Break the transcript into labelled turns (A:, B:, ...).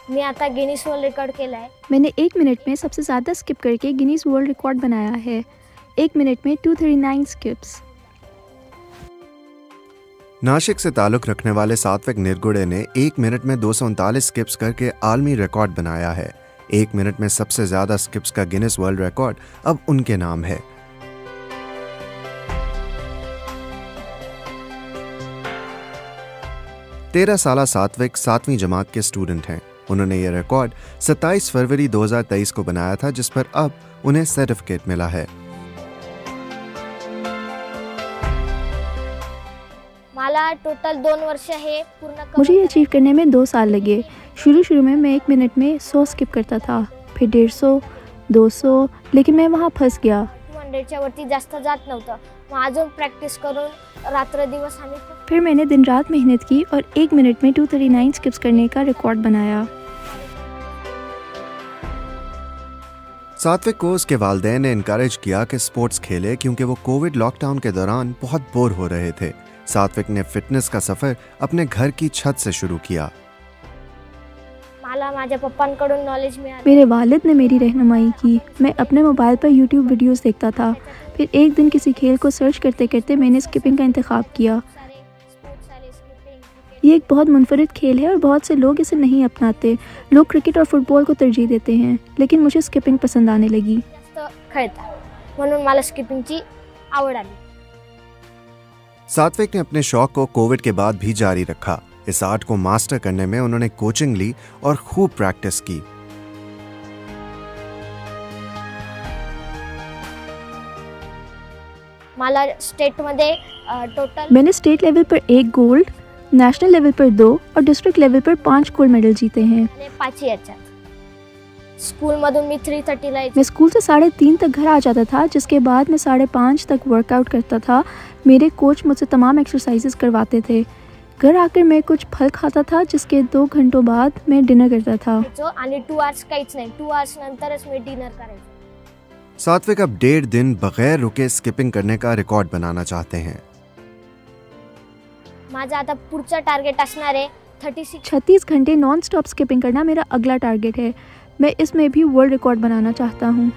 A: मी आता Guinness world record केला आहे।
B: मैंने 1 मिनट में सबसे ज़्यादा स्किप करके गिनीज वर्ल्ड रिकॉर्ड बनाया है। 1 मिनट में 239 स्किप्स।
C: नासिक से ताल्लुक़ रखने वाले सात्विक निरगुडे ने 1 मिनट में 239 स्किप्स करके आलमी रिकॉर्ड बनाया है। 1 मिनट में सबसे ज़्यादा स्किप्स का गिनीज वर्ल्ड रिकॉर्ड अब उनके नाम है। तेरह साला सात्विक 7वीं जमात के स्टूडेंट हैं। उन्होंने ये रिकॉर्ड 27 फरवरी 2023 को बनाया था, जिस पर अब उन्हें सर्टिफिकेट मिला है।
A: मला टोटल 2 वर्ष हे पूर्ण
B: मुझे ये अचीव करने में 2 साल लगे। शुरू में मैं 1 मिनट में 100 स्किप करता था, फिर 150, 200, लेकिन मैं वहाँ फंस गया।
A: 200च्या वरती जास्त जात नव्हतं। मग अजून प्रॅक्टिस करून रात्र दिवस आम्ही
B: फिर मैंने दिन रात मेहनत की और 1 मिनट में 239 स्किप्स करने का रिकॉर्ड बनाया।
C: सात्विक को उसके वालिदैन ने इनकरेज किया कि स्पोर्ट्स खेले, क्योंकि वो कोविड लॉकडाउन के दौरान बहुत बोर हो रहे थे। सात्विक ने फिटनेस का सफर अपने घर की छत से शुरू किया।
A: मला माझ्या पप्पांकडून नॉलेज मिळालं।
B: मेरे वालिद ने मेरी रहनुमाई की। मैं अपने मोबाइल पर यूट्यूब वीडियोस देखता था। फिर एक दिन किसी खेल को सर्च करते करते मैंने स्किपिंग का इंतखाब किया। ये एक बहुत मुनफरिद खेल है और बहुत से लोग इसे नहीं अपनाते। लोग क्रिकेट और फुटबॉल को तरजीह देते हैं, लेकिन मुझे स्किपिंग पसंद आने लगी।
A: म्हणून मला स्किपिंगची आवड आली।
C: सात्विक ने अपने शौक को कोविड के बाद भी जारी रखा। इस आर्ट को मास्टर करने में उन्होंने कोचिंग ली और खूब प्रैक्टिस की।
A: मला स्टेट मध्ये टोटल
B: मैंने स्टेट लेवल पर 1 गोल्ड, नेशनल लेवल पर 2 और डिस्ट्रिक्ट लेवल पर 5 गोल्ड मेडल जीते हैं।
A: 5 याच्यात स्कूल मधून मी 3:30 ला
B: मैं स्कूल से 3:30 तक घर आ जाता था, जिसके बाद मैं 5:30 तक वर्कआउट करता था। मेरे कोच मुझसे तमाम एक्सरसाइजेस करवाते थे। घर आकर मैं कुछ फल खाता था, जिसके 2 घंटों बाद मैं डिनर करता था।
A: आणि 2 आवर्स काहीच नाही, 2 आवर्स नंतरच मी डिनर करायचो।
C: सात्विक अब 1.5 दिन बगैर रुके स्किपिंग करने का रिकॉर्ड बनाना चाहते हैं।
A: माझा आता पुढचा टार्गेट असणार आहे
B: 36 घंटे नॉन स्टॉप स्किपिंग करना मेरा अगला टारगेट है। मैं इसमें भी वर्ल्ड रिकॉर्ड बनाना चाहता हूँ।